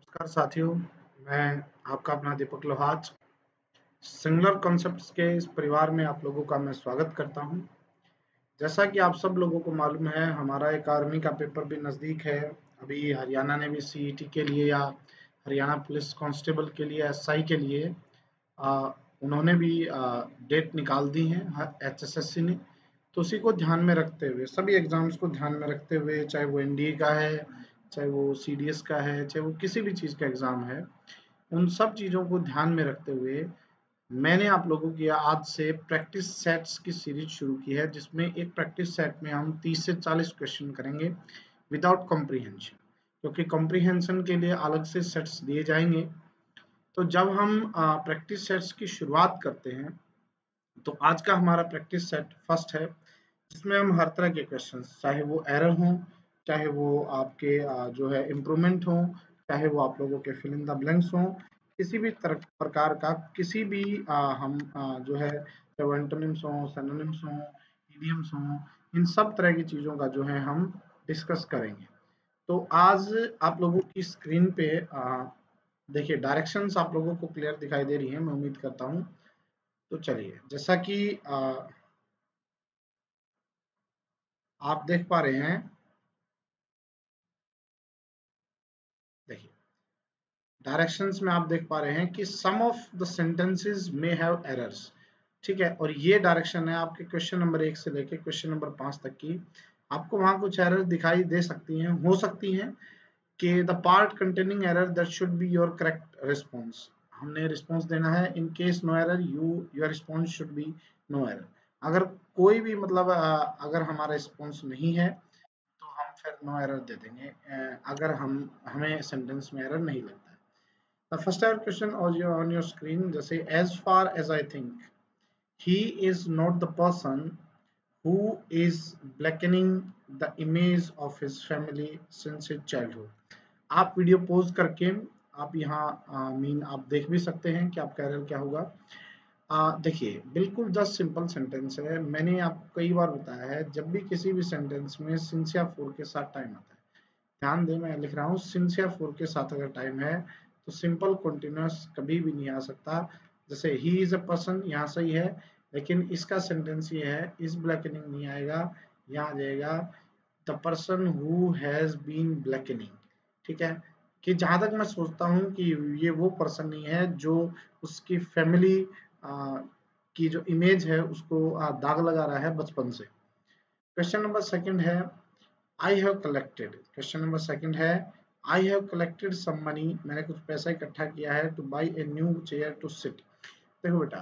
नमस्कार साथियों, मैं आपका अपना दीपक लोहाच। सिंगुलर कॉन्सेप्ट्स के इस परिवार में आप लोगों का मैं स्वागत करता हूं। जैसा कि आप सब लोगों को मालूम है, हमारा एक आर्मी का पेपर भी नज़दीक है। अभी हरियाणा ने भी सीईटी के लिए या हरियाणा पुलिस कांस्टेबल के लिए, एसआई के लिए आ, उन्होंने भी डेट निकाल दी है एचएसएससी ने। तो उसी को ध्यान में रखते हुए, सभी एग्जाम्स को ध्यान में रखते हुए, चाहे वो एनडीए का है, चाहे वो सीडीएस का है, चाहे वो किसी भी चीज़ का एग्जाम है, उन सब चीज़ों को ध्यान में रखते हुए मैंने आप लोगों की आज से प्रैक्टिस सेट्स की सीरीज शुरू की है, जिसमें एक प्रैक्टिस सेट में हम 30 से 40 क्वेश्चन करेंगे विदाउट कॉम्प्रीहेंशन, क्योंकि कॉम्प्रीहेंशन के लिए अलग से सेट्स दिए जाएंगे। तो जब हम प्रैक्टिस सेट्स की शुरुआत करते हैं, तो आज का हमारा प्रैक्टिस सेट फर्स्ट है, जिसमें हम हर तरह के क्वेश्चन, चाहे वो एरर हो, चाहे वो आपके जो है इम्प्रूवमेंट हो, चाहे वो आप लोगों के फिल इन द ब्लैंक्स हो, किसी भी तरह प्रकार का किसी भी हम जो है, चाहे वो एंटोनिम्स हो, सिनोनिम्स हो, इडियम्स हो, इन सब तरह की चीज़ों का जो है हम डिस्कस करेंगे। तो आज आप लोगों की स्क्रीन पे देखिए, डायरेक्शंस आप लोगों को क्लियर दिखाई दे रही है, मैं उम्मीद करता हूँ। तो चलिए, जैसा कि आप देख पा रहे हैं, देखिए डायरेक्शंस में आप देख पा रहे हैं कि some of the sentences may have errors. ठीक है, और ये डायरेक्शन है आपके क्वेश्चन नंबर 1 से लेके क्वेश्चन नंबर 5 तक की। आपको वहां कुछ एरर दिखाई दे सकती हैं, हो सकती हैं कि the part containing error that should be your correct response. हमने रिस्पॉन्स देना है in case no error your response should be no error. अगर कोई भी मतलब अगर हमारा रिस्पॉन्स नहीं है, तो हम फिर नो एरर दे देंगे, अगर हमें सेंटेंस में एरर नहीं लगता है। The first ever question on your screen, जैसे as far as I think he is not the person who is blackening the image of his family since his childhood। आप video pause करके आप यहाँ mean आप देख भी सकते हैं कि आपका एरर क्या होगा। देखिए, बिल्कुल जस्ट सिंपल सेंटेंस है। मैंने आपको कई बार बताया है, जब भी किसी भी सेंटेंस में सिंस या फॉर के साथ टाइम आता है, ध्यान दें मैं लिख रहा हूँ सिंस या फॉर के साथ अगर टाइम है, तो सिंपल कंटीन्यूअस कभी भी नहीं आ सकता। जैसे ही इज अ पर्सन, यहाँ सही है, लेकिन इसका सेंटेंस ये है, इज ब्लैकनिंग नहीं आएगा, यहाँ आ जाएगा the person who has been blackening. ठीक है, कि जहां तक मैं सोचता हूँ कि ये वो पर्सन नहीं है जो उसकी फैमिली की जो इमेज है उसको दाग लगा रहा है बचपन से। क्वेश्चन नंबर सेकंड है, I have collected. Question number second है, I have collected some money. मैंने कुछ पैसा इकट्ठा किया है to buy a new chair to sit. देखो बेटा,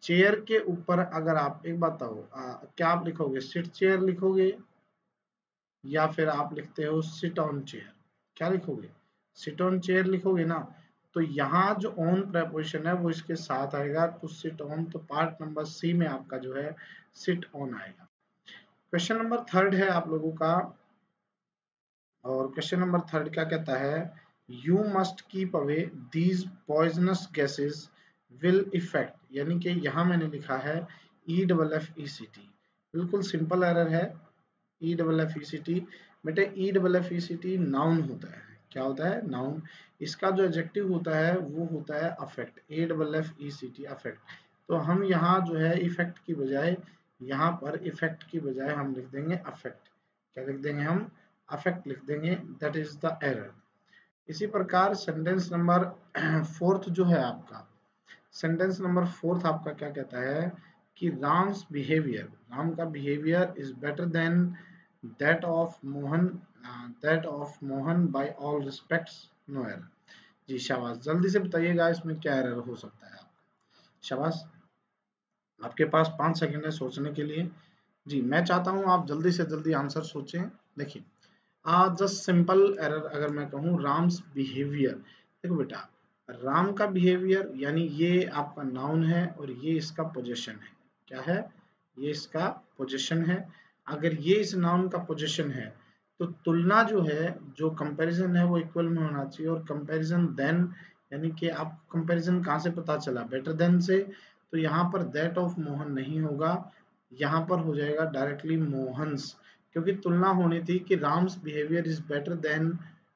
चेयर के ऊपर अगर आप एक बात बताओ, क्या आप लिखोगे, सिट चेयर लिखोगे या फिर आप लिखते हो सिट ऑन चेयर? क्या लिखोगे? सिट ऑन चेयर लिखोगे ना। तो यहाँ जो ऑन प्रेपोजिशन है वो इसके साथ आएगा, तो सिट ऑन, तो पार्ट नंबर सी में आपका जो है सिट ऑन आएगा। क्वेश्चन नंबर थर्ड है आप लोगों का, और क्वेश्चन नंबर थर्ड क्या कहता है, you must keep away these poisonous gases will effect. यानी कि यहाँ मैंने लिखा है E double F E C T. बिल्कुल सिंपल एरर है, E double F E C T. बेटे E double F E C T noun होता है। क्या होता है? नाउन। इसका जो एडजेक्टिव होता है वो होता है affect, A double F E C T, affect. तो हम यहाँ जो है इफेक्ट की बजाय, यहाँ पर इफेक्ट की बजाय हम लिख देंगे अफेक्ट। क्या लिख देंगे हम? अफेक्ट लिख देंगे, दैट इज द एरर। इसी प्रकार सेंटेंस नंबर फोर्थ जो है आपका, सेंटेंस नंबर फोर्थ आपका क्या कहता है कि राम्स बिहेवियर, राम का behaviour is better than that of Mohan, that of Mohan by all respects, no error. जी शाबाश, जल्दी से बताइएगा इसमें क्या एरर हो सकता है आपका। शाबाश, आपके पास 5 सेकंड है सोचने के लिए। जी, मैं चाहता हूं आप जल्दी से जल्दी आंसर सोचें। देखिए, जस्ट सिंपल एरर अगर मैं कहूँ, राम्स बिहेवियर। देखो बेटा, राम का बिहेवियर यानी ये आपका नाउन है और ये इसका पोजीशन है। क्या है? ये इसका पोजीशन है। अगर ये इस नाउन का पोजीशन है, तो तुलना जो है, जो कंपैरिजन है, वो इक्वल में होना चाहिए। और कंपैरिजन देन, यानी कि आप कंपैरिजन कहाँ से पता चला? बेटर देन से। तो यहाँ पर दैट ऑफ मोहन नहीं होगा, यहाँ पर हो जाएगा डायरेक्टली मोहन्स, क्योंकि तुलना होनी थी कि Ram's behaviour is better then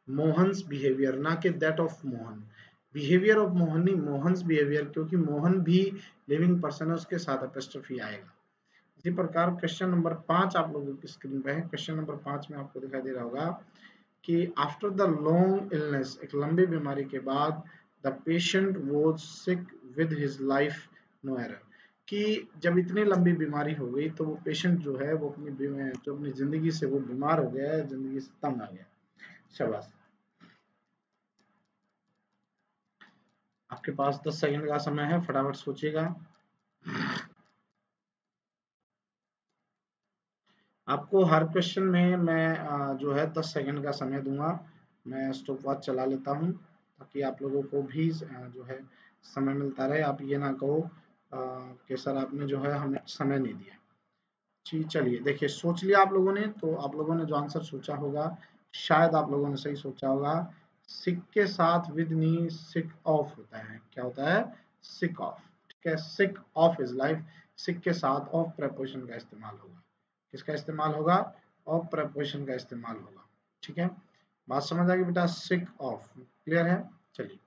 Mohan's behaviour, ना कि that of Mohan. Behaviour of Mohan नहीं, मोहन्स बिहेवियर, क्योंकि मोहन भी लिविंग पर्सन है, उसके साथ एपोस्ट्रोफी आएगा। इसी प्रकार क्वेश्चन नंबर 5 आप लोगों की स्क्रीन पे है। क्वेश्चन नंबर 5 में आपको दिखाई दे रहा होगा कि आफ्टर द लॉन्ग इलनेस, एक लंबी बीमारी के बाद, the patient was sick with his life no error, कि जब इतनी लंबी बीमारी हो गई तो वो पेशेंट जो है वो अपनी जिंदगी से वो बीमार हो गया है, जिंदगी से तंग आ गया। शाबाश। आपके पास 10 सेकंड का समय है, फटाफट सोचिएगा। आपको हर क्वेश्चन में मैं जो है 10 सेकंड का समय दूंगा। मैं स्टॉप वॉच चला लेता हूं ताकि आप लोगों को भी जो है समय मिलता रहे। आप ये ना कहो कि सर आपने जो है हमें समय नहीं दिया। जी चलिए, देखिए सोच लिया आप लोगों ने, तो आप लोगों ने जो आंसर सोचा होगा शायद आप लोगों ने सही सोचा होगा। सिक के साथ विद नी सिक ऑफ होता है। क्या होता है? Sick of. ठीक है, सिक ऑफ इज लाइफ। सिक के साथ ऑफ प्रेपोजिशन का इस्तेमाल होगा। किसका इस्तेमाल होगा? ऑफ प्रेपोजिशन का इस्तेमाल होगा। ठीक है, बात समझ आ गई बेटा? सिक ऑफ, क्लियर है? चलिए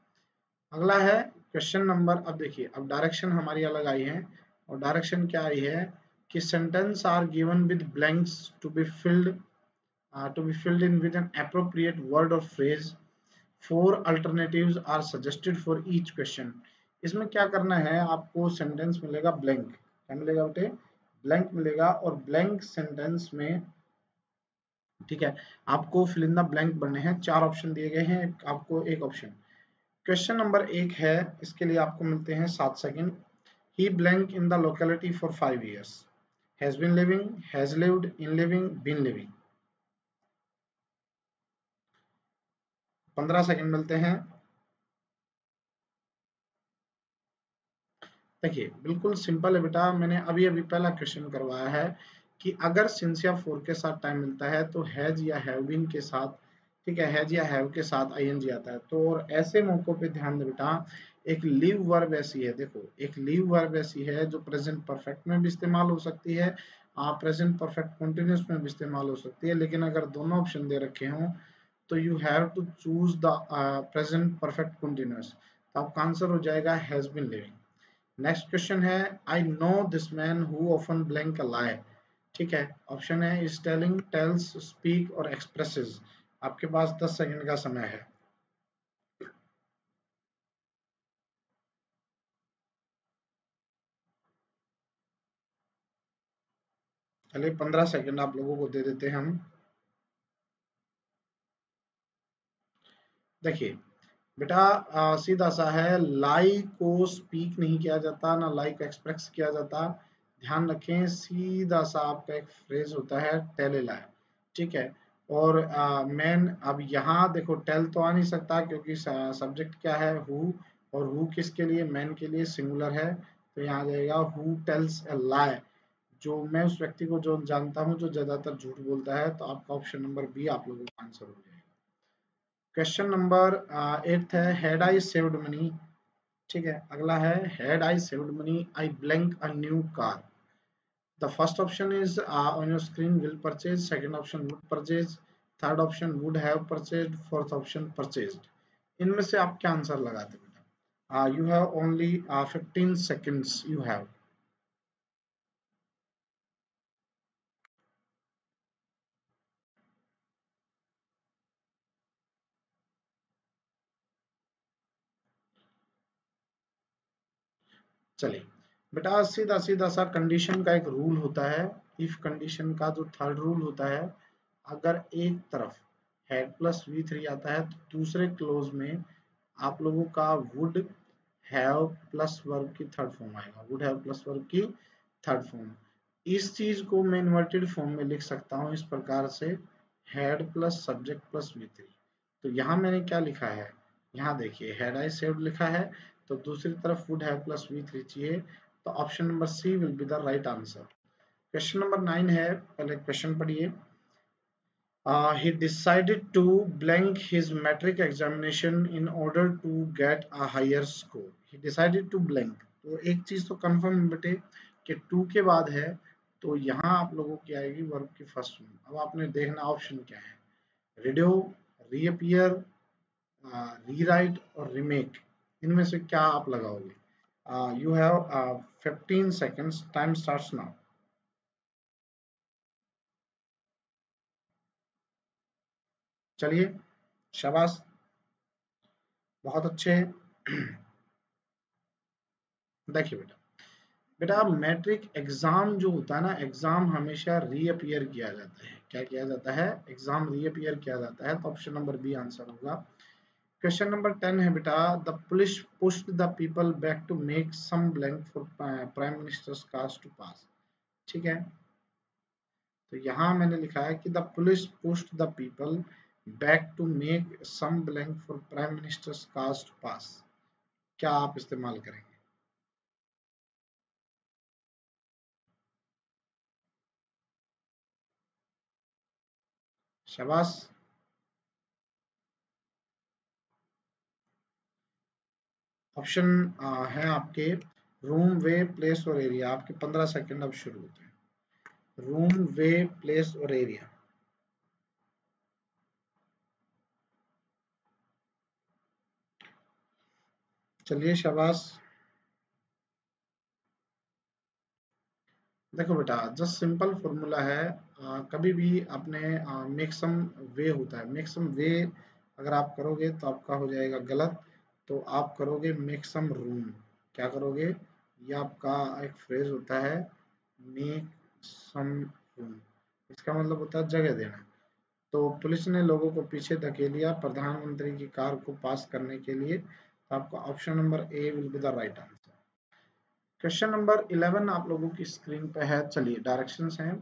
अगला है क्वेश्चन नंबर। अब देखिए, अब डायरेक्शन हमारी अलग आई है, और डायरेक्शन क्या आई है कि sentence are given with blanks to be filled in with an appropriate word or phrase. 4 alternatives are suggested for each question. इसमें क्या करना है, आपको सेंटेंस मिलेगा ब्लैंक। क्या मिलेगा बेटे? ब्लैंक मिलेगा, और ब्लैंक सेंटेंस में, ठीक है, आपको फिल इन द ब्लैंक भरने हैं। 4 ऑप्शन दिए गए हैं, आपको एक ऑप्शन। क्वेश्चन नंबर 1 है, इसके लिए आपको मिलते हैं 7 second. He blank in the locality for 5 years, has been living, has lived, in living, been living. 15 second मिलते हैं। देखिए बिल्कुल सिंपल है बेटा, मैंने अभी अभी पहला क्वेश्चन करवाया है कि अगर सिंस या फोर के साथ टाइम मिलता है तो हैज या हैव बीन के साथ, ठीक है, हैज या हैव के साथ आईएनजी आता है। तो और ऐसे मौकों पे ध्यान दे बेटा, एक लीव वर्ब ऐसी है, देखो एक लीव वर्ब ऐसी है जो प्रेजेंट परफेक्ट में भी इस्तेमाल हो सकती है, प्रेजेंट परफेक्ट कंटिन्यूस में भी इस्तेमाल हो सकती है, लेकिन अगर दोनों ऑप्शन दे रखे हों तो you have to choose the present perfect continuous. तो आपका आंसर हो जाएगा has been living. Next question है, I know this man who often blank a lie. ठीक है, ऑप्शन है इज टेलिंग, टेल्स, स्पीक और एक्सप्रेसेस। आपके पास 10 सेकंड का समय है। चलिए 15 सेकंड आप लोगों को दे देते हैं हम। देखिए बेटा, सीधा सा है, लाई को स्पीक नहीं किया जाता, ना लाई को एक्सप्रेस किया जाता। ध्यान रखें, सीधा सा आपका एक फ्रेज होता है टेल ए लाई। ठीक है, और मैन, अब यहाँ देखो टेल तो आ नहीं सकता क्योंकि सब्जेक्ट क्या है? हु, और हु किसके लिए? मैन के लिए, सिंगुलर है। तो यहाँ आ जाएगा हु टेल्स ए लाई। जो मैं उस व्यक्ति को जो जानता हूँ जो ज्यादातर झूठ बोलता है। तो आपका ऑप्शन नंबर बी आप लोगों का आंसर हो जाएगा। क्वेश्चन नंबर 8 है, हैड आई सेव्ड मनी। ठीक है, अगला है, had I saved money I blank a new car. The first option is on your screen, will purchase. Second option, would purchase. Third option, would have purchased. Fourth option, purchased. इनमें से आप क्या answer लगाते बेटा? You have only 15 seconds you have. चलिए बेटा, सीधा सीधा सा कंडीशन का एक रूल होता है। इफ कंडीशन का जो थर्ड रूल होता है, अगर एक तरफ हैड प्लस वी थ्री आता है तो दूसरे क्लोज में आप लोगों का वुड हैव प्लस वर्ब की थर्ड फॉर्म आएगा। वुड हैव प्लस वर्ब की थर्ड फॉर्म। इस चीज को मैं इन्वर्टेड फॉर्म में लिख सकता हूँ इस प्रकार से, had plus subject plus V three. तो यहाँ मैंने क्या लिखा है? यहाँ देखिए, हैड आई सेव्ड लिखा है, तो दूसरी तरफ would have plus V three चाहिए। तो option number C will be the right answer. Question number 9 है, पहले क्वेश्चन पढ़िए। He decided to blank his metric examination in order to get a higher score. He decided to blank. तो एक चीज तो confirm है बेटे कि टू के बाद है, तो यहाँ आप लोगों की आएगी वर्ब की फर्स्ट फॉर्म। अब आपने देखना ऑप्शन क्या है, रेडियो, रीअपियर, रीराइट और रीमेक, इनमें से क्या आप लगाओगे? You have 15 seconds, time starts now. चलिए, शाबाश, बहुत अच्छे। देखिए बेटा, बेटा मैट्रिक एग्जाम जो होता है ना, एग्जाम हमेशा रीअपियर किया जाता है। क्या किया जाता है? एग्जाम रीअपियर किया जाता है, तो ऑप्शन नंबर बी आंसर होगा। क्वेश्चन नंबर 10 है बेटा, the police pushed the people back to make some blank for prime ministers cars to pass. ठीक है, तो यहाँ मैंने लिखा है कि the police pushed the people back to make some blank for prime ministers cars to pass. क्या आप इस्तेमाल करेंगे? शाबाश। ऑप्शन है आपके रूम, वे, प्लेस और एरिया। आपके 15 सेकंड अब शुरू होते हैं। रूम, वे, प्लेस और एरिया। चलिए, शाबाश। देखो बेटा, जस्ट सिंपल फॉर्मूला है। कभी भी आपने मैक्सिमम वे होता है, मैक्सिमम वे अगर आप करोगे तो आपका हो जाएगा गलत। तो आप करोगे मैक्सिमम रूम। क्या करोगे? ये आपका एक फ्रेज होता है, मेक सम रूम। इसका मतलब होता है जगह देना। तो पुलिस ने लोगों को पीछे धकेल दिया प्रधानमंत्री की कार को पास करने के लिए। तो आपका option number A will be the right answer. Question number 11 आप लोगों की स्क्रीन पे है। चलिए, डायरेक्शंस हैं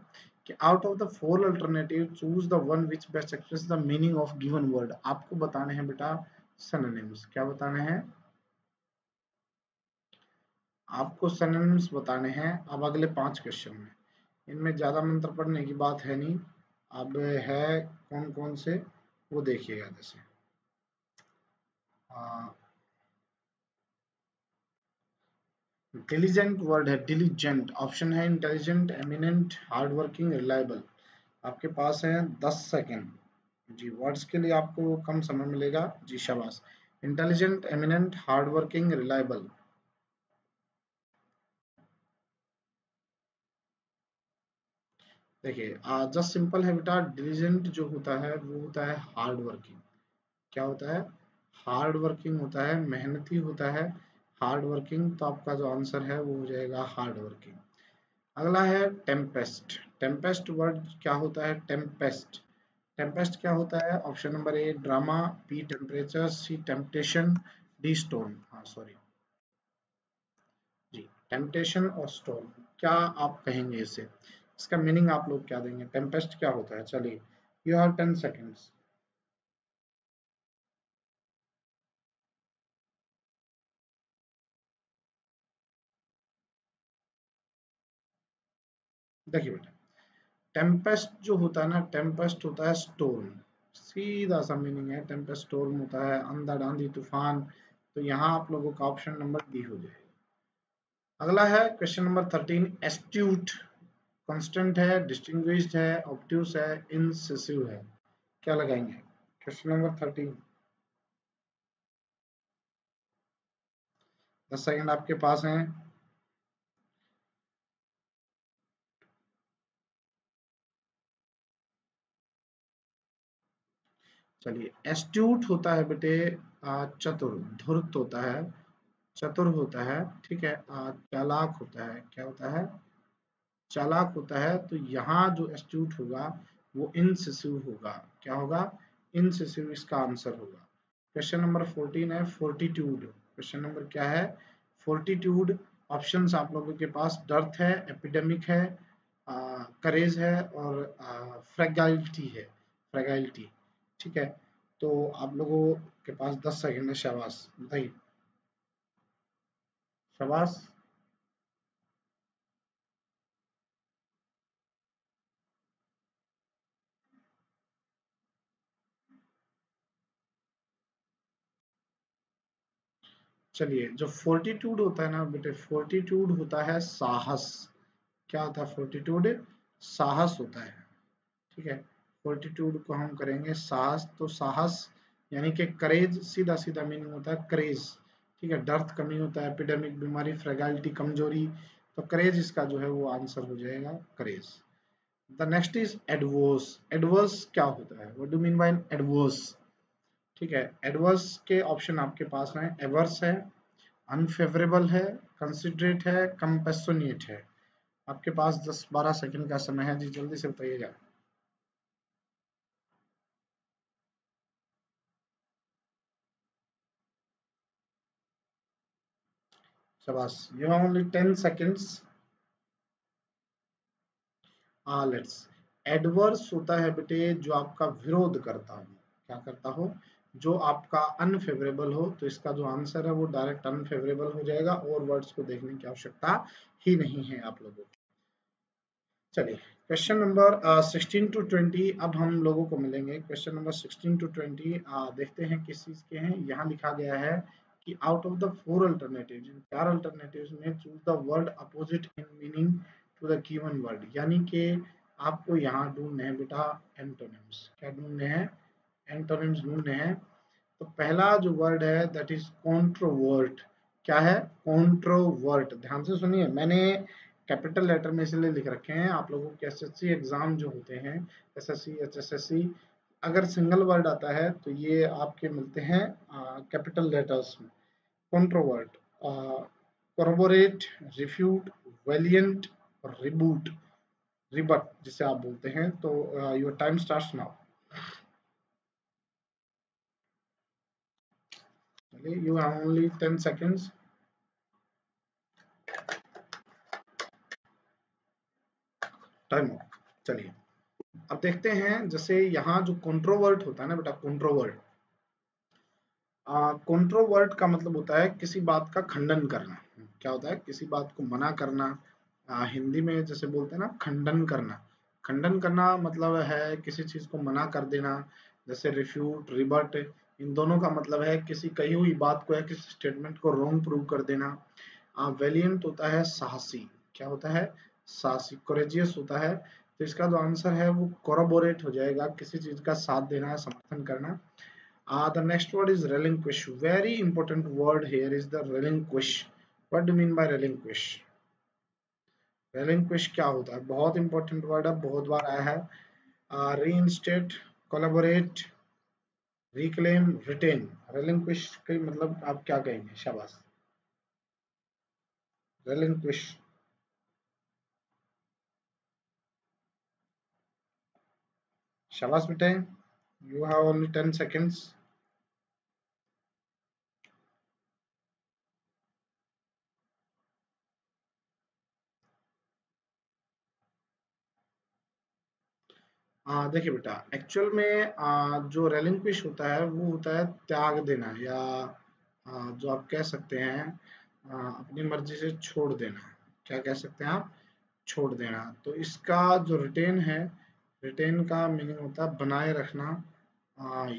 कि out of the four alternative choose the one which best express the meaning of given word. आपको बताने हैं बेटा सिनोनिम्स। क्या बताने हैं? आपको सिनोनिम्स बताने हैं अब अगले 5 क्वेश्चन में। इनमें ज्यादा मंत्र पढ़ने की बात है नहीं। अब है कौन कौन से, वो देखिएगा। जैसे डिलीजेंट वर्ड है, डिलीजेंट। ऑप्शन है intelligent, eminent, hard working, reliable. आपके पास है 10 सेकेंड जी। वर्ड्स के लिए आपको कम समय मिलेगा जी। शाबाश। Intelligent, eminent, hard working, reliable. देखिए, जस्ट सिंपल है बेटा। डिलीजेंट जो होता है वो होता है हार्ड वर्किंग। क्या होता है? हार्ड वर्किंग होता है, मेहनती होता है। हार्ड वर्किंग, तो आपका जो आंसर है वो हो जाएगा हार्ड वर्किंग। अगला है टेम्पेस्ट। टेम्पेस्ट वर्ड क्या होता है? टेम्पेस्ट। टेम्पेस्ट क्या होता है? Option number A drama, B temperature, C temptation, D stone. हाँ सॉरी जी, टेम्पटेशन और स्टोन। क्या आप कहेंगे इसे? इसका मीनिंग आप लोग क्या देंगे? टेम्पेस्ट क्या होता है? चलिए, यू हैव 10 सेकेंड्स। देखिए बेटा, टेम्पेस्ट जो होता है ना, टेम्पेस्ट होता है स्टोर्म। सीधा सा मीनिंग है, टेम्पेस्ट स्टोर्म होता है अंधड़, आंधी, तूफान। तो यहाँ आप लोगों का ऑप्शन नंबर डी हो जाएगा। अगला है क्वेश्चन नंबर 13, एस्ट्यूट। कांस्टेंट है, डिस्टिंग्विश्ड है, ऑब्ट्यूस है, इंसिसिव है। क्या लगाएंगे? Question number 13। 10 सेकंड आपके पास हैं। चलिए, एस्ट्यूट होता है बेटे चतुर, धूर्त होता है, चतुर होता है। ठीक है, चालाक होता है। क्या होता है? चालाक होता है। तो यहाँ जो एस्ट्यूट होगा वो इनसिसिव होगा। क्या होगा? इनसिसिव इसका आंसर होगा। क्वेश्चन नंबर 14 है, फोर्टिट्यूड। क्वेश्चन नंबर क्या है? फोर्टिट्यूड। ऑप्शंस आप लोगों के पास डर्थ है, एपिडेमिक है, करेज है और फ्रेगाइलिटी है। फ्रेगाइलिटी। ठीक है, तो आप लोगों के पास 10 सेकंड है। शाबाश, बताइए। शाबाश। चलिए, जो फोर्टिट्यूड होता है ना बेटे, फोर्टिट्यूड होता है साहस। क्या होता है फोर्टिट्यूड? साहस होता है। ठीक है, फोर्टिट्यूड को हम करेंगे साहस, तो साहस यानी कि करेज, सीधा सीधा मीनिंग होता है क्रेज, ठीक है। डर्थ कमी होता है, एपिडेमिक बीमारी, फ्रेगालिटी कमजोरी, तो करेज इसका जो है वो आंसर हो जाएगा courage. The next is adverse. Adverse क्या होता है, what do mean by adverse, ठीक है। एडवर्स के ऑप्शन आपके पास हैं, एवर्स है, अनफेवरेबल है, कंसिडरेट है, कंपेशनेट है। आपके पास 10-12 सेकंड का समय है जी, जल्दी से बताइएगा। शाबाश, you have only 10 seconds. Let's, adverse होता है बेटे जो आपका विरोध करता हो, क्या करता हो, जो आपका अनफेवरेबल हो, तो इसका जो आंसर है वो डायरेक्ट अनफेवरेबल हो जाएगा, और वर्ड्स को देखने की आवश्यकता ही नहीं है आप लोगों को। चलिए, क्वेश्चन नंबर 16 to 20 अब हम लोगों को मिलेंगे। क्वेश्चन नंबर 16 to 20 देखते हैं किस चीज के हैं। यहाँ लिखा गया है कि आउट ऑफ द 4 अल्टरनेटिव्स, इन 4 अल्टरनेटिव्स में choose the word opposite in meaning to the given word, यानी कि आपको यहाँ ढूंढने हैं बेटा एंटोनिम्स। क्या ढूंढने हैं, एंटोनिम्स ढूंढने हैं। तो पहला जो वर्ड है दैट इज कॉन्ट्रोवर्ट। क्या है, कॉन्ट्रोवर्ट, ध्यान से सुनिए, मैंने कैपिटल लेटर में इसलिए लिख रखे हैं, आप लोगों के एसएससी एग्जाम जो होते हैं, एसएससी एचएसएससी, अगर सिंगल वर्ड आता है तो ये आपके मिलते हैं कैपिटल लेटर्स में। कॉन्ट्रोवर्ट, कोरबोरेट, रिफ्यूट, वेलिएंट, रिबूट, रिबट जिसे आप बोलते हैं। तो your time starts now. You have only 10 seconds. Time up. चलिए, अब देखते हैं, जैसे यहाँ जो कंट्रोवर्ट होता है ना बेटा, कंट्रोवर्ट, कंट्रोवर्ट का मतलब होता है किसी बात का खंडन करना। क्या होता है, किसी बात को मना करना। हिंदी में जैसे बोलते हैं ना खंडन करना, खंडन करना मतलब है किसी चीज को मना कर देना। जैसे रिफ्यूट, रिबट, इन दोनों का मतलब है किसी कही हुई बात को या किसी स्टेटमेंट को रॉन्ग प्रूव कर देना। वेलिएंट होता है साहसी, क्या होता है, साहसी, कोरेजियस होता है। तो इसका जो आंसर है वो कोरोबोरेट हो जाएगा, किसी चीज का साथ देना, समर्थन करना। The next word is relinquish. Very important word here is the relinquish. What do you mean by relinquish? Relinquish क्या होता है, बहुत इंपॉर्टेंट वर्ड है, बहुत बार आया है। Reinstate, collaborate, reclaim, retain. Relinquish का मतलब आप क्या कहेंगे, शाबाश। Relinquish, शाबाश बेटे। You have only 10 seconds. देखिए बेटा, एक्चुअल में जो रेलिंक्विश होता है वो होता है त्याग देना, या जो आप कह सकते हैं अपनी मर्जी से छोड़ देना। क्या कह सकते हैं आप, छोड़ देना। तो इसका जो रिटेन है, रिटेन का मीनिंग होता है बनाए रखना,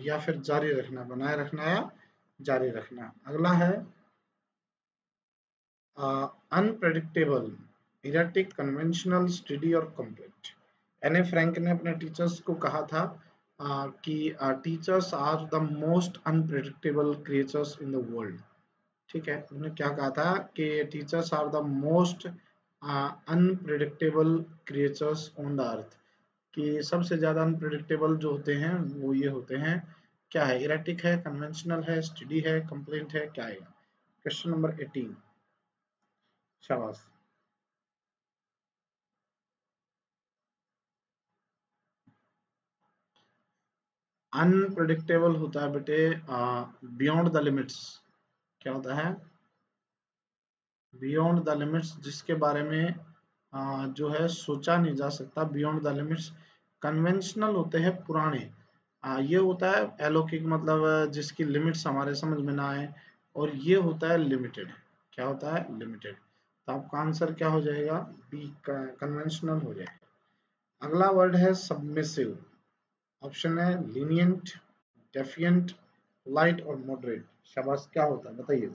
या फिर जारी रखना, बनाए रखना या जारी रखना। अगला है अनप्रेडिक्टेबल, इरेटिक, कन्वेंशनल, स्टडी और कंप्लीट। एने फ्रैंक ने अपने टीचर्स को कहा था कि teachers are the most unpredictable creatures in the world. ठीक है, उन्होंने क्या कहा था कि teachers are the most unpredictable creatures on the earth, कि सबसे ज्यादा अनप्रेडिक्टेबल जो होते हैं वो ये होते हैं। क्या है, इरेटिक है, कन्वेंशनल है, स्टडी है, कंप्लेंट है, क्या है। क्वेश्चन नंबर 18, शाबाश। अनप्रेडिक्टेबल होता है बेटे बियॉन्ड द लिमिट्स। क्या होता है, बियॉन्ड द लिमिट्स, जिसके बारे में जो है सोचा नहीं जा सकता, बियॉन्ड द लिमिट्स। कन्वेंशनल होते हैं पुराने, ये होता है अलौकिक, मतलब जिसकी लिमिट्स हमारे समझ में ना आए। और ये होता है लिमिटेड। क्या होता है, लिमिटेड। तो आपका आंसर क्या हो जाएगा, बी, कन्वेंशनल हो जाएगा। अगला वर्ड है सबमिसिव। ऑप्शन है लीनियंट, डेफिएंट, लाइट और मॉडरेट। शाबाश, क्या होता है बताइए।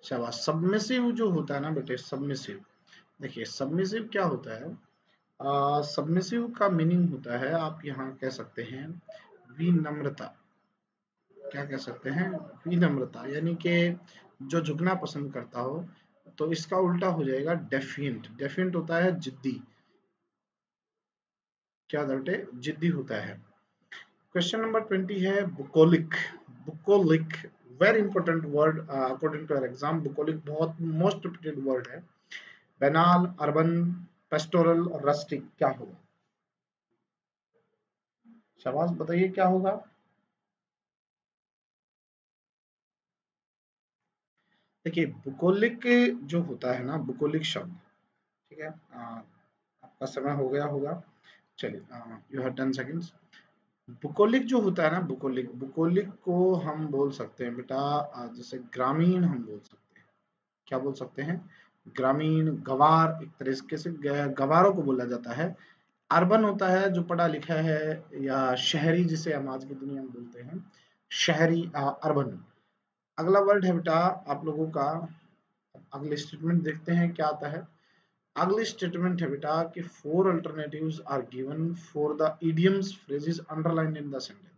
शाबाश। सबमिसिव जो होता है ना बेटे, सबमिसिव, देखिए सबमिसिव क्या होता है, सबमिसिव का मीनिंग होता है, आप यहाँ कह सकते हैं विनम्रता। क्या कह सकते हैं, विनम्रता, यानी कि जो झुकना पसंद करता हो। तो इसका उल्टा हो जाएगा डेफिएंट। डेफिएंट होता है जिद्दी। क्या बेटे, जिद्दी होता है। क्वेश्चन नंबर 20 है bucolic. Bucolic very important word according to exam. Bucolic बहुत मोस्ट रिपीटेड वर्ड है। बैनाल, अर्बन, पेस्टोरल और रस्टिक, क्या होगा? शाबाश, बताइए क्या होगा। देखिए बुकोलिक जो होता है ना, बुकोलिक शब्द, ठीक है, आपका समय हो गया होगा। चलिए, यू हैव 10 सेकंड्स। बुकोलिक जो होता है ना, बुकोलिक, बुकोलिक को हम बोल सकते हैं बेटा, जैसे ग्रामीण हम बोल सकते हैं। क्या बोल सकते हैं? ग्रामीण, गवार, एक तरीके से गवारों को बोला जाता है। अर्बन होता है जो पढ़ा लिखा है, या शहरी जिसे हम आज की दुनिया में बोलते हैं, शहरी, अर्बन। अगला वर्ड है बेटा आप लोगों का, अगले स्टेटमेंट देखते हैं क्या आता है। अगली स्टेटमेंट है बेटा कि four alternatives are given for the idioms phrases underlined in the sentence.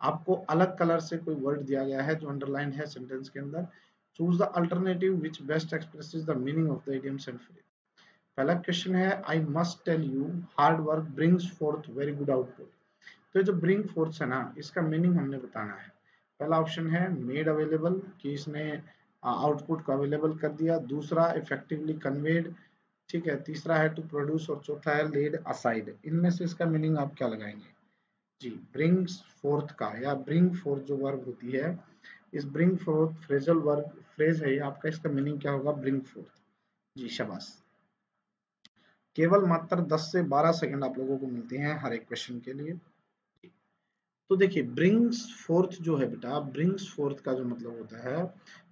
आपको अलग कलर से कोई वर्ड दिया गया है जो अंडरलाइन है सेंटेंस के अंदर। Choose the alternative which best expresses the meaning of the idioms and phrase. पहला क्वेश्चन है, I must tell you hard work brings forth very good output. तो ये जो ब्रिंग फोर्थ है ना, इसका मीनिंग हमने बताना है। पहला ऑप्शन है मेड अवेलेबल, कि इसने आउटपुट को अवेलेबल कर दिया। दूसरा इफेक्टिवली कन्वेड, ठीक है। तीसरा है टू प्रोड्यूस और चौथा है लेड असाइड। इनमें से इसका मीनिंग आप क्या लगाएंगे? जी, ब्रिंग्स फोर्थ का, या ब्रिंग फोर्थ जो वर्ब होती है, इस bring fourth phrasal verb phrase है आपका, इसका मीनिंग क्या होगा? Bring fourth. जी शाबाश। केवल मात्र 10 से 12 सेकंड आप लोगों को मिलते हैं हर एक क्वेश्चन के लिए। तो देखिए ब्रिंग्स फोर्थ जो है बेटा, ब्रिंग्स फोर्थ का जो मतलब होता है,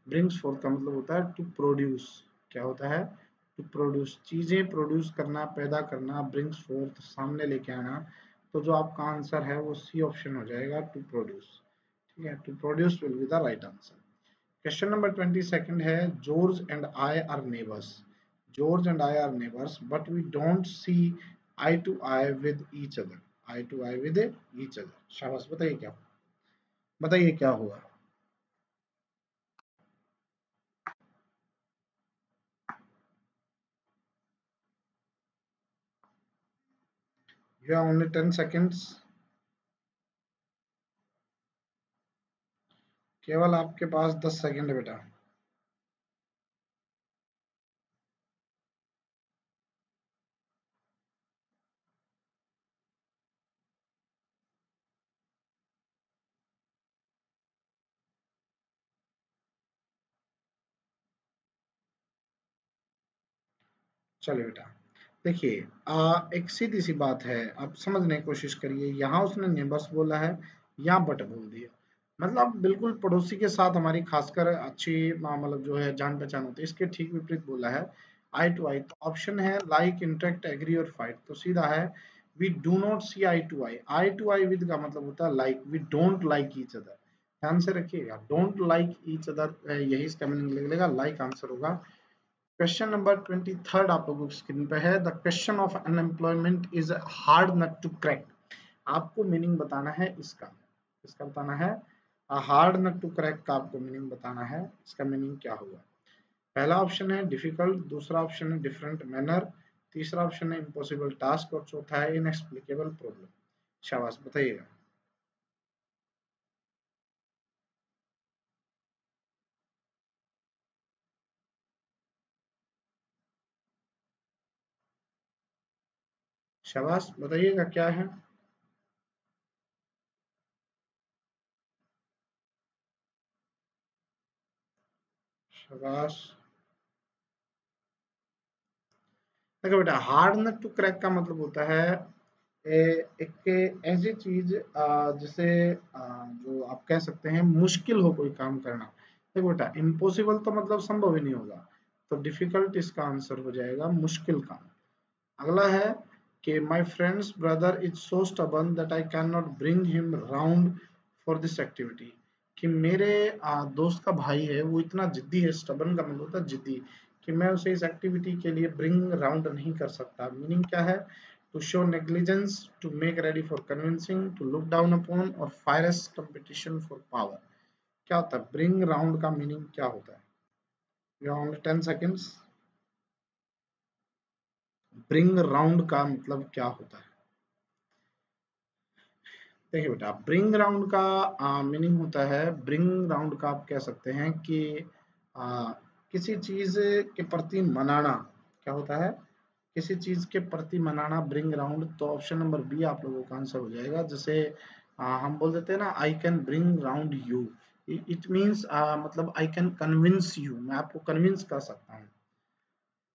ब्रिंग्स फोर्थ का मतलब होता है टू प्रोड्यूस। क्या होता है? टू प्रोड्यूस, चीजें प्रोड्यूस करना, पैदा करना, ब्रिंग्स फोर्थ, सामने लेके आना। तो जो आपका आंसर है वो सी ऑप्शन हो जाएगा, टू प्रोड्यूस। ठीक है, to produce will be the right answer. Question number 22 है, George and I are neighbours. George and I are neighbours but we don't see eye to eye with each other. Eye to eye with each other. शाबाश, बताइए क्या, बताइए क्या हुआ। You have only 10 seconds. केवल आपके पास 10 सेकंड है बेटा। चलिए बेटा, देखिए एक सीधी सी बात है, आप समझने की कोशिश करिए। यहाँ उसने नेबर्स बोला है, यहाँ बट बोल दिया, मतलब बिल्कुल पड़ोसी के साथ हमारी खासकर अच्छी मतलब जो है जान पहचान होती है, इसके ठीक विपरीत बोला है आई टू आई। तो ऑप्शन है लाइक, इंटरेक्ट, एग्री और फाइट। तो सीधा है we do not see eye to eye. Eye to eye with का मतलब होता है like, we don't like each other. ध्यान से रखिएगा, डोंट लाइक ईच अदर यही इसका मीनिंग निकलेगा, लाइक आंसर होगा। क्वेश्चन नंबर 23 आप लोगों की स्क्रीन पे है, the question of unemployment is hard nut to crack. आपको मीनिंग बताना है इसका, इसका बताना है। हार्ड नट टू क्रैक का आपको मीनिंग बताना है, इसका मीनिंग क्या होगा। पहला ऑप्शन है डिफिकल्ट, दूसरा ऑप्शन है डिफरेंट मैनर, तीसरा ऑप्शन है इम्पॉसिबल टास्क और चौथा है इनएक्सप्लिकेबल प्रॉब्लम। शाबाश, बताइएगा। शाबाश, बताइएगा क्या है। शाबाश। देखो बेटा, हार्ड नट टू क्रैक का मतलब होता है एक ऐसी चीज जिसे जो आप कह सकते हैं मुश्किल हो कोई काम करना। देखो बेटा, इम्पॉसिबल तो मतलब संभव ही नहीं होगा, तो डिफिकल्ट इसका आंसर हो जाएगा, मुश्किल काम। अगला है कि my friends brother is so stubborn that I can not bring him round for this activity. कि मेरे दोस्त का भाई है, वो इतना जिद्दी है, स्टबन का मतलब होता है जिद्दी, कि मैं उसे इस एक्टिविटी के लिए ब्रिंग राउंड नहीं कर सकता। मीनिंग क्या है? To show negligence, to make ready for convincing, to look down upon और फायरस कंपटीशन फॉर पावर। क्या होता है ब्रिंग राउंड का मीनिंग? क्या होता है? You only 10 seconds. Bring round का मतलब क्या होता है? देखिए बेटा, ब्रिंग राउंड का मीनिंग होता है, ब्रिंग राउंड का आप कह सकते हैं कि आ, किसी चीज के प्रति मनाना। क्या होता है? किसी चीज के प्रति मनाना, ब्रिंग राउंड। तो ऑप्शन नंबर बी आप लोगों का आंसर हो जाएगा। जैसे हम बोल देते हैं ना, I can bring round you, it means मतलब आई कैन कन्विंस यू, मैं आपको कन्विंस कर सकता हूँ।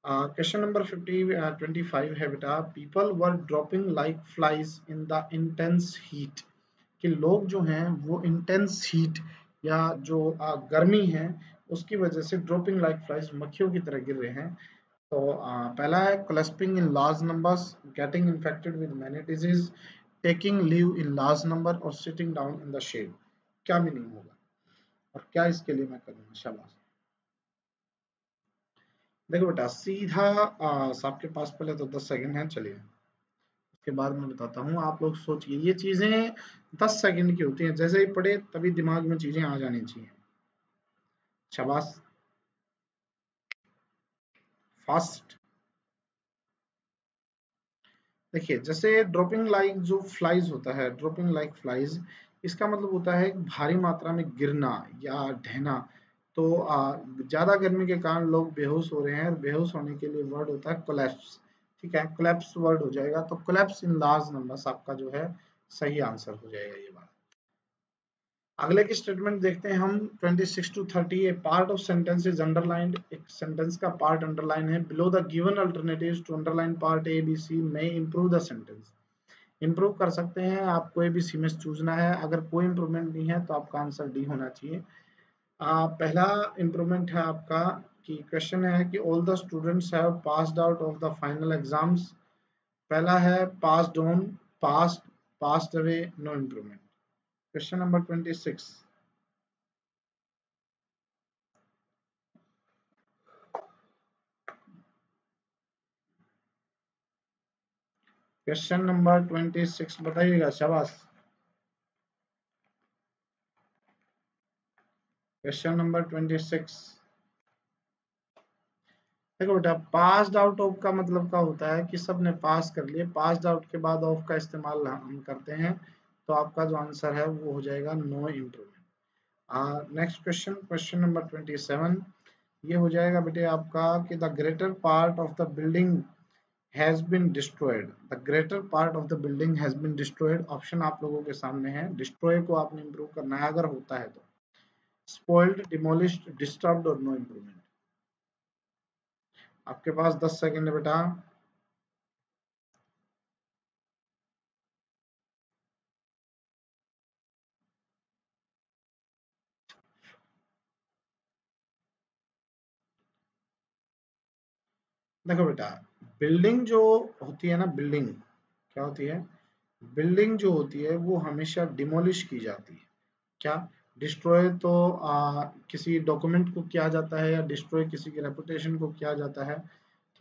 क्वेश्चन नंबर 25 है बेटा, people were dropping like flies in the intense heat. कि लोग जो हैं वो इंटेंस हीट या जो गर्मी है उसकी वजह से ड्रॉपिंग लाइक फ्लाइज, मक्खियों की तरह गिर रहे हैं। तो पहला है clasping in large numbers, getting infected with many disease, taking leave in large number और sitting down in the shade. क्या मीनिंग होगा और क्या इसके लिए मैं करूँगा? शाबाश। देखो बेटा, सीधा आपके पास पहले तो 10 सेकंड है, चलिए उसके बाद मैं बताता हूँ। आप लोग सोचिए, ये चीजें 10 सेकंड की होती हैं, जैसे ही पढ़े तभी दिमाग में चीजें आ जानी चाहिए। शाबाश, फास्ट। देखिए, जैसे ड्रॉपिंग लाइक जो फ्लाइज होता है, ड्रॉपिंग लाइक फ्लाइज, इसका मतलब होता है भारी मात्रा में गिरना या ढहना। तो ज्यादा गर्मी के कारण लोग बेहोश हो रहे हैं, और बेहोश होने के लिए वर्ड होता है कोलैप्स। ठीक है, कोलैप्स वर्ड हो जाएगा। तो कोलैप्स इन लार्ज नंबर्स आपका जो है सही आंसर हो जाएगा ये बात। अगले की स्टेटमेंट देखते हैं हम। 26 to 30, a part of sentence is underlined. एक सेंटेंस का पार्ट अंडरलाइन है। Below the given alternatives to underline part A B C में इंप्रूव द सेंटेंस। इंप्रूव कर सकते हैं आप, कोई भी सी में चूजना है। अगर कोई इंप्रूवमेंट नहीं है तो आपका आंसर डी होना चाहिए। पहला इंप्रूवमेंट है आपका कि क्वेश्चन है कि all the students have passed out of the final exams. पहला है passed on, passed, passed away, no improvement. Question number 26। Question number 26 बताइएगा, शाबाश। Question number 26। देखो बेटा, पास्ड आउट ऑफ का मतलब क्या होता है कि सब ने पास कर लिए। पास्ड आउट के बाद ऑफ का इस्तेमाल हम करते हैं, तो आपका जो आंसर है वो हो जाएगा no improvement. Next question, question number 27। ये हो जाएगा बेटे आपका कि the greater part of the building has been destroyed. The greater part of the building has been destroyed. Option आप लोगों के सामने है। डिस्ट्रॉय को आपने इंप्रूव करना है अगर होता है तो। स्पॉइल्ड, डिमोलिश्ड, डिस्टर्ब्ड और नो इम्प्रूवमेंट। आपके पास 10 सेकंड है बेटा। देखो बेटा, बिल्डिंग जो होती है ना, बिल्डिंग क्या होती है? बिल्डिंग जो होती है वो हमेशा डिमोलिश की जाती है। क्या? डिस्ट्रॉय तो किसी डॉक्यूमेंट को किया जाता है, या डिस्ट्रॉय किसी की रेपुटेशन को किया जाता है।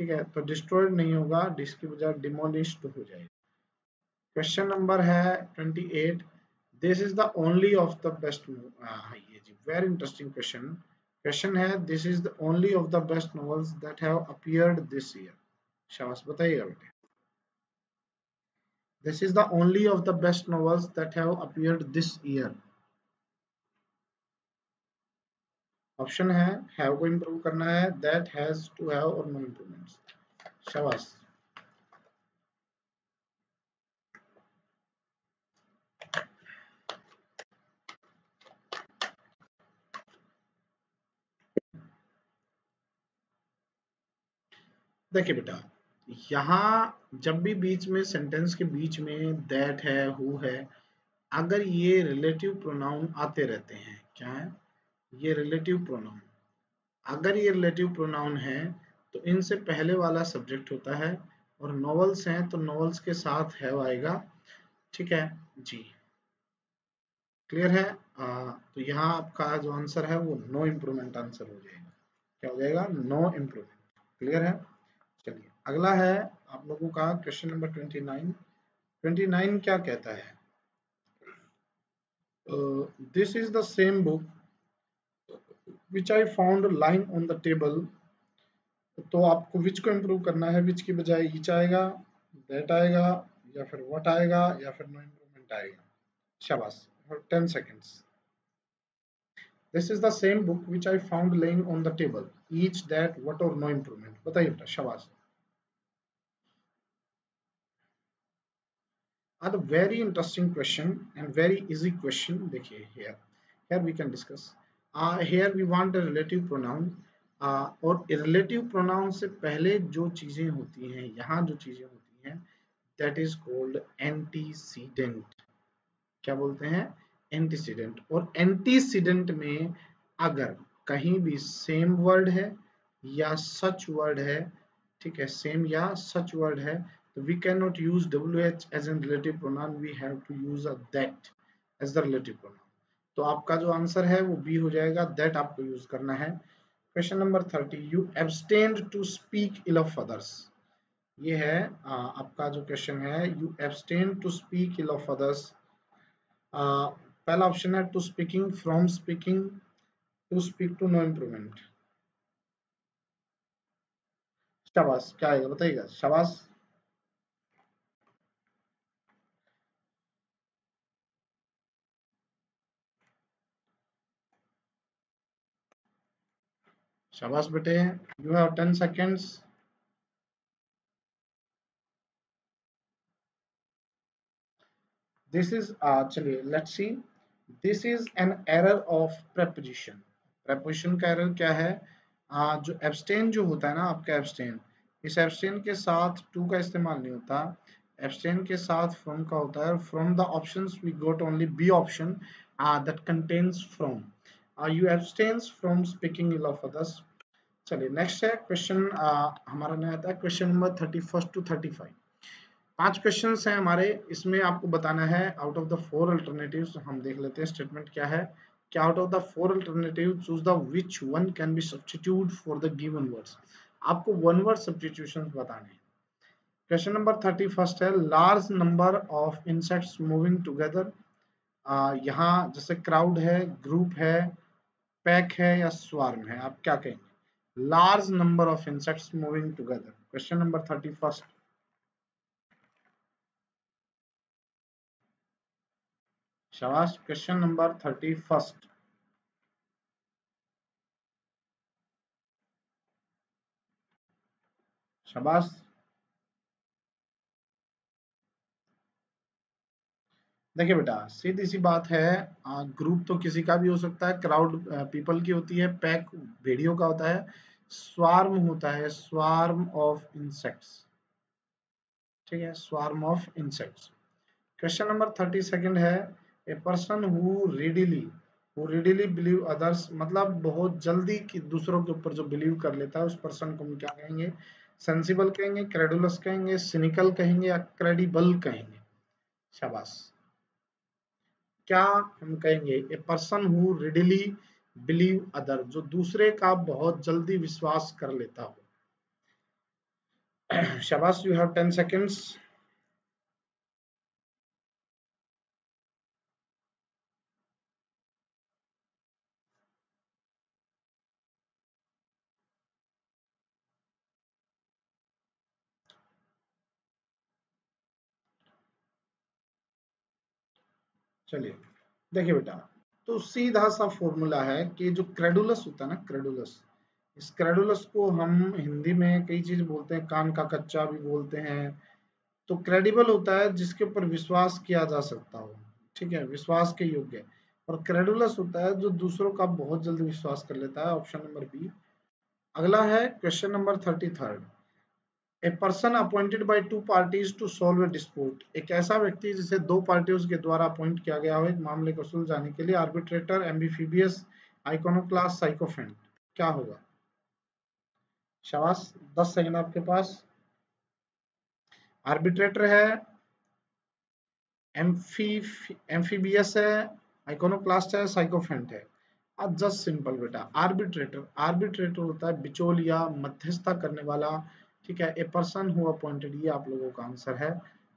ठीक है, तो डिस्ट्रॉयड नहीं होगा, जिसकी बजाय डिमोलिश्ड हो जाएगा। क्वेश्चन नंबर है 28। This is the only of the best. ये जी वेरी इंटरेस्टिंग क्वेश्चन। क्वेश्चन है, this is the only of the best novels that have appeared this year. शाबाश, बताइएगा बेटे। This is the only of the best novels that have appeared this year. Option है, have को improve करना है, that has to have और no improvements. शाबाश। देखिए बेटा, यहाँ जब भी बीच में सेंटेंस के बीच में दैट है, हु है, अगर ये रिलेटिव प्रोनाउन आते रहते हैं, क्या है? ये रिलेटिव प्रोनाउन। अगर ये रिलेटिव प्रोनाउन है तो इनसे पहले वाला सब्जेक्ट होता है, और नॉवेल्स हैं तो नॉवेल्स के साथ हैव आएगा। ठीक है जी, क्लियर है? तो यहाँ आपका जो आंसर है वो नो इम्प्रूवमेंट आंसर हो जाएगा। क्या हो जाएगा? No improvement. क्लियर है? चलिए अगला है आप लोगों का क्वेश्चन नंबर 29। 29 क्या कहता है? This is the same book which I found lying on the table. तो आपको विच को इम्प्रूव करना है, विच की बजाय ईच आएगा, दैट आएगा, या फिर व्हाट आएगा, या फिर नो इम्प्रूवमेंट आएगा। शाबाश। 10 seconds. This is the same book which I found laying on the table. Each, that, what or no improvement. बताइए बेटा। शाबाश। The very interesting question and very easy question. देखिए here we can discuss. Here we want a relative pronoun. और relative pronoun से पहले जो चीजें होती हैं, यहाँ जो चीजें होती हैं, that is called antecedent. क्या बोलते हैं? एंटीसीडेंट। और एंटीसीडेंट में अगर कहीं भी सेम वर्ड है या सच वर्ड है, ठीक है, सेम या सच वर्ड है, तो we can not use WH as an relative pronoun, we have to use a that as the relative pronoun. तो आपका जो आंसर है वो बी हो जाएगा, दैट आपको यूज करना है। Question number 30, you abstained to speak ill of others. ये है आपका जो क्वेश्चन है, you abstain to speak ill of others. पहला ऑप्शन है to speaking, from speaking, to speak, to no improvement. शाबाश। क्या आएगा बताइएगा। शाबाश। शाबाश बेटे। You have 10 seconds. This is चलिए let's see. This is an error of preposition. preposition का एरर क्या है? जो एब्सटेन जो होता है ना आपका एब्सटेन, इस एब्सटेन के साथ टू का इस्तेमाल नहीं होता, एब्सटेन के साथ फ्रॉम का होता है। From the options we got only B option that contains from. You abstains from speaking ill of others. चलिए नेक्स्ट है क्वेश्चन हमारा नया आता है क्वेश्चन नंबर 31 टू 35। 5 क्वेश्चंस हैं हमारे, इसमें आपको बताना है आउट ऑफ द 4 अल्टरनेटिव्स। हम देख लेते हैं स्टेटमेंट क्या है कि out of the 4 alternative choose the which one can be substitute for the given words. आपको वन वर्ड सब्स्टिट्यूशंस बताने हैं। क्वेश्चन नंबर 31 है, large number of insects moving together. यहाँ जैसे क्राउड है, ग्रुप है, पैक है या स्वार्म है, आप क्या कहेंगे? Large number of insects moving together. Question number 31। शाबाश। Question number 31। शाबाश। देखिए बेटा सीधी सी बात है, ग्रुप तो किसी का भी हो सकता है, क्राउड पीपल की होती है, पैक भेड़ियों का होता है, स्वार्म होता है स्वार्म ऑफ इंसेक्ट्स। ठीक है, swarm of insects. Question number 32 है, a person who readily believe others, मतलब बहुत जल्दी कि दूसरों के ऊपर जो बिलीव कर लेता है उस पर्सन को हम क्या कहेंगे? सेंसिबल कहेंगे, क्रेडुलस कहेंगे, सिनिकल कहेंगे या क्रेडिबल कहेंगे? शाबाश। क्या हम कहेंगे? A person who readily believe other, जो दूसरे का बहुत जल्दी विश्वास कर लेता हो। शाबाश। You have 10 seconds. चलिए देखिए बेटा, तो सीधा सा फॉर्मूला है कि जो क्रेडुलस होता है ना, क्रेडुलस, इस क्रेडुलस को हम हिंदी में कई चीज बोलते हैं, कान का कच्चा भी बोलते हैं। तो क्रेडिबल होता है जिसके ऊपर विश्वास किया जा सकता हो, ठीक है, विश्वास के योग्य। और क्रेडुलस होता है जो दूसरों का बहुत जल्दी विश्वास कर लेता है, ऑप्शन नंबर बी। अगला है question number 33। A person appointed by two parties to solve a dispute, एक ऐसा व्यक्ति जिसे दो पार्टियों के द्वारा अपॉइंट किया गया हो एक मामले को सुलझाने के लिए। Arbitrator, amphibious, iconoclast, sycophant. क्या होगा? शाबाश। 10 सेकंड आपके पास। आर्बिट्रेटर है, एम्फीबियस है, आइकोनोक्लास्ट है, साइकोफेंट है। अब जस्ट सिंपल बेटा, आर्बिट्रेटर, आर्बिट्रेटर होता है बिचौलिया, मध्यस्थता करने वाला, ठीक है, ए पर्सन हु अपॉइंटेड, ये आप लोगों का आंसर है,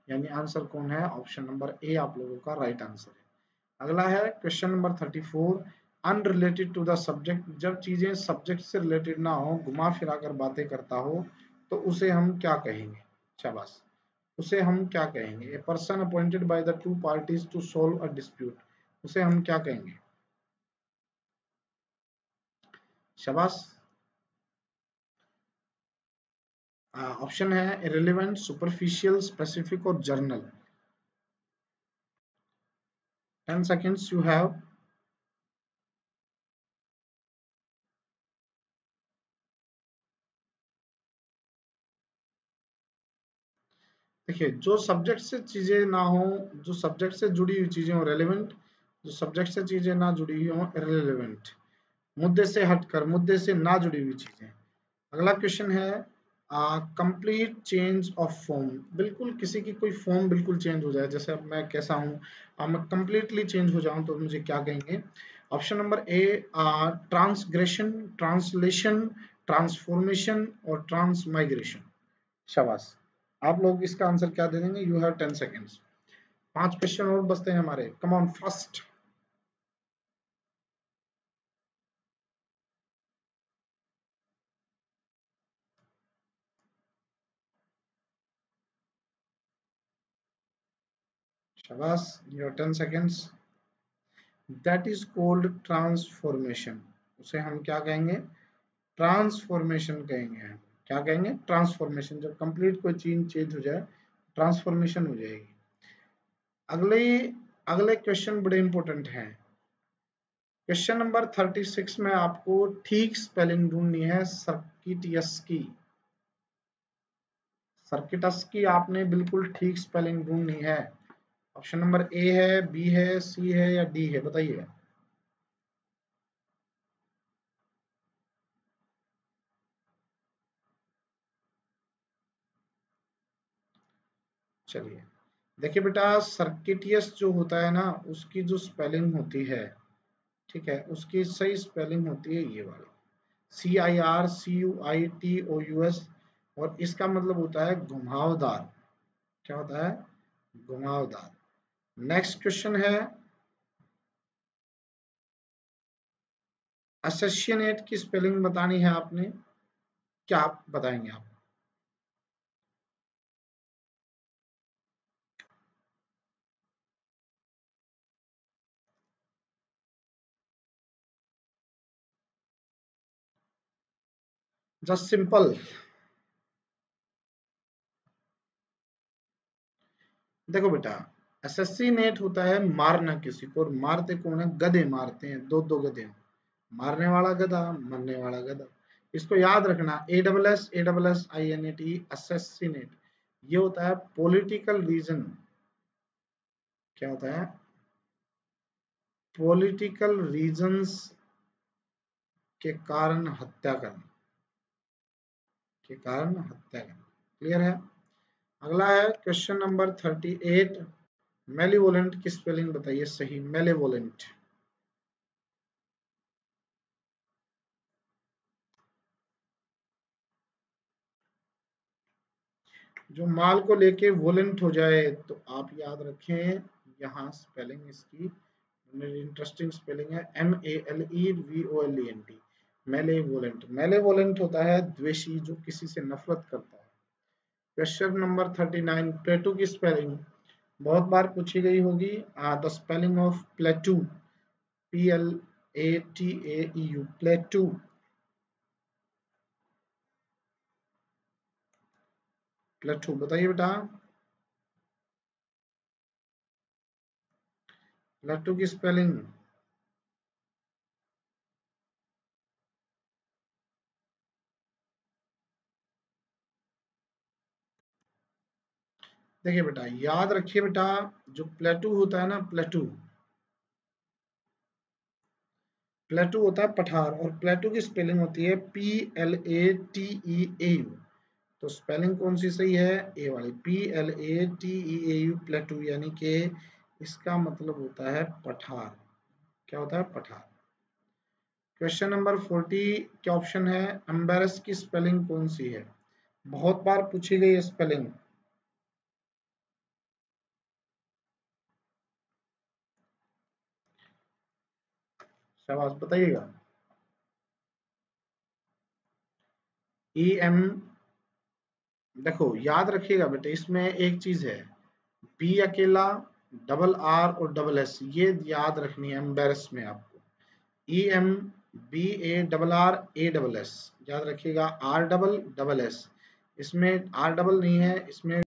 यानी आंसर कौन है, ऑप्शन नंबर ए आप लोगों का राइट आंसर है। अगला है question number 34, unrelated to the subject, जब चीजें सब्जेक्ट से रिलेटेड ना हो, घुमा फिरा कर बातें करता हो, तो उसे हम क्या कहेंगे, शाबाश, उसे हम क्या कहेंगे, a person appointed by the two parties to solve a dispute, उसे हम क्या कहेंगे, शाबाश। ऑप्शन है रिलेवेंट, सुपरफिशियल, स्पेसिफिक और जर्नल। 10 seconds you have. देखिए, जो सब्जेक्ट से चीजें ना हो, जो सब्जेक्ट से जुड़ी हुई चीजें हो रेलेवेंट, जो सब्जेक्ट से चीजें ना जुड़ी हुई हो इररिलेवेंट, मुद्दे से हटकर, मुद्दे से ना जुड़ी हुई चीजें। अगला क्वेश्चन है कंप्लीट चेंज ऑफ फॉर्म, बिल्कुल किसी की कोई फॉर्म बिल्कुल चेंज हो जाए, जैसे अब मैं कैसा हूँ, अब मैं कंप्लीटली चेंज हो जाऊं तो मुझे क्या कहेंगे। ऑप्शन नंबर ए ट्रांसग्रेशन, ट्रांसलेशन, ट्रांसफॉर्मेशन और ट्रांसमाइग्रेशन। शाबाश, आप लोग इसका आंसर क्या दे देंगे, यू हैव 10 सेकेंड्स। 5 क्वेश्चन और बचते हैं हमारे, कम ऑन फर्स्ट। शाबाश, your 10 seconds. That is called transformation, उसे हम क्या कहेंगे, ट्रांसफॉर्मेशन कहेंगे हम। क्या कहेंगे, ट्रांसफॉर्मेशन, जब कंप्लीट कोई चीज चेंज हो जाए, ट्रांसफॉर्मेशन हो जाएगी। अगले अगले क्वेश्चन बड़े इंपॉर्टेंट हैं। क्वेश्चन नंबर 36 में आपको ठीक स्पेलिंग ढूंढनी है सर्किटियस की, सर्किटस की आपने बिल्कुल ठीक स्पेलिंग ढूंढनी है। ऑप्शन नंबर ए है, बी है, सी है या डी है, बताइए। चलिए, देखिए बेटा, सर्किटियस जो होता है ना, उसकी जो स्पेलिंग होती है, ठीक है, उसकी सही स्पेलिंग होती है ये वाली, CIRCUITOUS, और इसका मतलब होता है घुमावदार। क्या होता है, घुमावदार। नेक्स्ट क्वेश्चन है, एसोसिएट की स्पेलिंग बतानी है आपने, क्या आप बताएंगे आप। Just simple. देखो बेटा, असैसिनेट होता है मारना किसी को, और मारते कौन है, गधे मारते हैं, दो दो गधे, मारने वाला गधा, मरने वाला गधा। इसको याद रखना, ASSASSINATE, असैसिनेट, ये होता है पॉलिटिकल रीजन। क्या होता है, पॉलिटिकल रीजंस के कारण हत्या करना, के कारण हत्या करना। क्लियर है। अगला है क्वेश्चन नंबर 38, मेलिवोलेंट की स्पेलिंग बताइए सही, मेलेवोलेंट। जो माल को लेके वोलेंट हो जाए, तो आप याद रखें, यहाँ स्पेलिंग इसकी इंटरेस्टिंग स्पेलिंग है, MELEVOLENT, मेलेवोलेंट। मेलेवोलेंट होता है द्वेषी, जो किसी से नफरत करता है। क्वेश्चन नंबर 39, प्लेटो की स्पेलिंग बहुत बार पूछी गई होगी, द स्पेलिंग ऑफ प्लेटू, PLATAEU, प्लेटू। प्लेटू बताइए बेटा, प्लेटू की स्पेलिंग। देखिए बेटा, याद रखिए बेटा, जो प्लेटू होता है ना, प्लेटू, प्लेटू होता है पठार, और प्लेटू की स्पेलिंग होती है PLATEAU। तो स्पेलिंग कौन सी सही है, ए वाली, PLATEAU, प्लेटू, यानी कि इसका मतलब होता है पठार। क्या होता है? पठार। क्वेश्चन नंबर 40 क्या ऑप्शन है? एम्बेरस की स्पेलिंग कौन सी है? बहुत बार पूछी गई स्पेलिंग। शाबाश, बताइएगा। EM, देखो याद रखिएगा बेटे, इसमें एक चीज है, बी अकेला, डबल आर और डबल एस, ये याद रखनी है एम्बेरस में आपको। EMBARR ASS, याद रखिएगा। आर डबल डबल एस, इसमें आर डबल नहीं है, इसमें